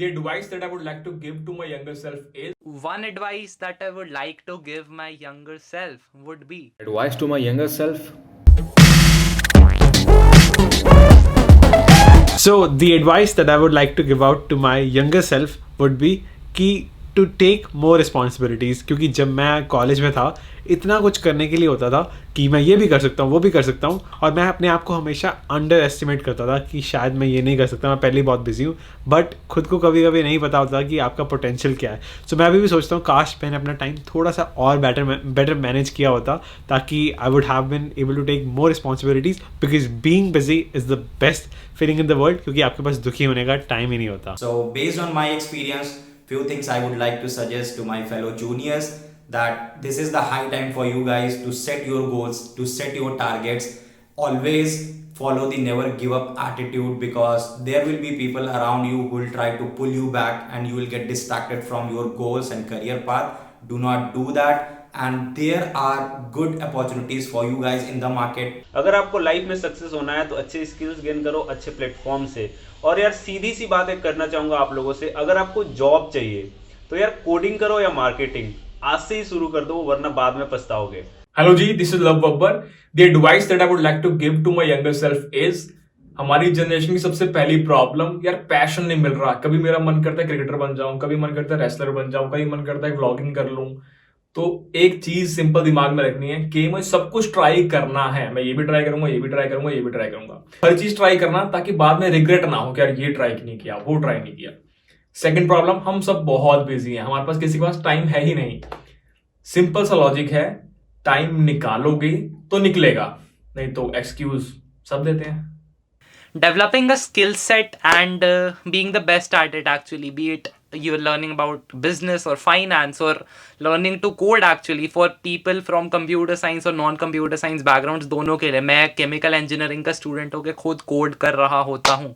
The advice that I would like to give to my younger self is One advice that I would like to give my younger self would be Advice to my younger self. So the advice that I would like to give out to my younger self would be कि to take more responsibilities, क्योंकि जब मैं college में था इतना कुछ करने के लिए होता था कि मैं ये भी कर सकता हूँ वो भी कर सकता हूँ, और मैं अपने आप को हमेशा अंडर एस्टिमेट करता था कि शायद मैं ये नहीं कर सकता, मैं पहले ही बहुत बिजी हूँ. बट खुद को कभी कभी नहीं पता होता कि आपका पोटेंशियल क्या है. सो मैं अभी भी सोचता हूँ काश मैंने अपना टाइम थोड़ा सा और बेटर मैनेज किया होता, ताकि I would have been able to take more responsibilities, because being busy is the best feeling in the world, क्योंकि आपके पास दुखी होने का टाइम ही नहीं होता. So based on my experience, few things I would like to suggest to my fellow juniors, that this is the high time for you guys to set your goals, to set your targets. Always follow the never give up attitude, because there will be people around you who will try to pull you back and you will get distracted from your goals and career path. Do not do that, and there are good opportunities for you guys in the market. अगर आपको life में success होना है तो अच्छे skills gain करो अच्छे platform से. और यार सीधी सी बात एक करना चाहूंगा आप लोगों से, अगर आपको जॉब चाहिए तो यार कोडिंग करो या मार्केटिंग, आज से ही शुरू कर दो, वरना बाद में पछताओगे. Hello ji, this is Love Babbar. The advice that I would like to give to my younger self is हमारी जनरेशन की सबसे पहली प्रॉब्लम, यार पैशन नहीं मिल रहा. कभी मेरा मन करता है क्रिकेटर बन जाऊं, कभी मन करता है रेसलर बन जाऊं, कभी मन करता है व्लॉगिंग कर लूं. तो एक चीज सिंपल दिमाग में रखनी है कि मुझे सब कुछ ट्राई करना है. मैं ये भी ट्राई करूंगा, ये भी ट्राई करूंगा, ये भी ट्राई करूंगा. हर चीज ट्राई करना, ताकि बाद में रिग्रेट ना हो कि यार ये ट्राई नहीं किया, वो ट्राई नहीं किया. सेकंड प्रॉब्लम, हम सब बहुत बिजी हैं, हमारे पास किसी के पास टाइम है ही नहीं. सिंपल सा लॉजिक है, टाइम निकालोगे तो निकलेगा, नहीं तो एक्सक्यूज सब देते हैं. developing a skill set and being the best at it, actually, be it you're learning about business or finance or learning to code. Actually, for people from computer science or non computer science backgrounds, दोनों के लिए, मैं chemical engineering का student होकर खुद code कर रहा होता हूँ,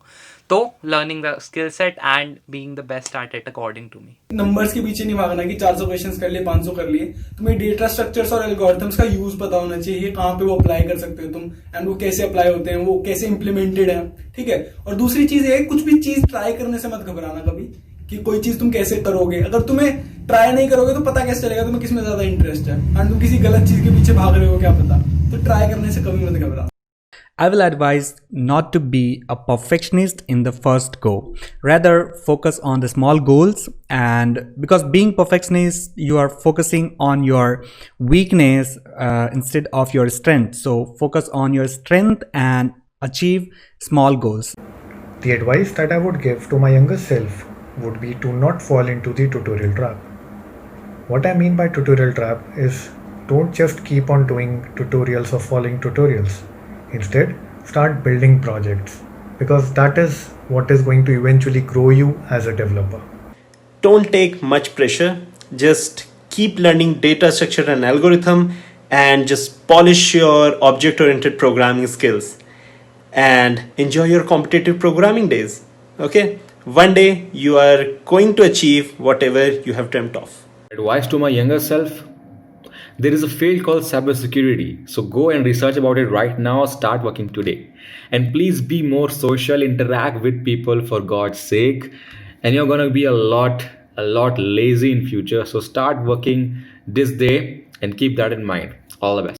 तो learning the skill set and being the best at it according to me. Numbers के पीछे नहीं भागना कि 400 क्वेश्चंस कर लिए, 500 कर लिए. तुम्हें डेटा स्ट्रक्चर्स और एल्गोरिथम्स का यूज पता होना चाहिए, कहाँ पे वो अप्लाई कर सकते हो तुम, एंड वो कैसे अप्लाई होते हैं, वो कैसे इंप्लीमेंटेड है. ठीक है. और दूसरी चीज है, कुछ भी चीज ट्राई करने से मत घबराना कभी, कि कोई चीज तुम कैसे करोगे. अगर तुम्हें ट्राई नहीं करोगे तो पता कैसे चलेगा तुम्हें किसमें ज्यादा इंटरेस्ट है, एंड तुम किसी गलत चीज के पीछे भाग रहे हो, क्या पता. तो ट्राई करने से कभी मत घबराना. I will advise not to be a perfectionist in the first go. Rather, focus on the small goals, and because being perfectionist, you are focusing on your weakness instead of your strength. So focus on your strength and achieve small goals. The advice that I would give to my younger self would be to not fall into the tutorial trap. What I mean by tutorial trap is, don't just keep on doing tutorials or following tutorials. Instead, start building projects, because that is what is going to eventually grow you as a developer. Don't take much pressure. Just keep learning data structure and algorithm, and just polish your object-oriented programming skills and enjoy your competitive programming days. Okay? One day you are going to achieve whatever you have dreamt of. Advice to my younger self. There is a field called cybersecurity, so go and research about it right now. Start working today, and please be more social, interact with people for God's sake, and you're gonna be a lot lazy in future. So start working this day and keep that in mind. All the best.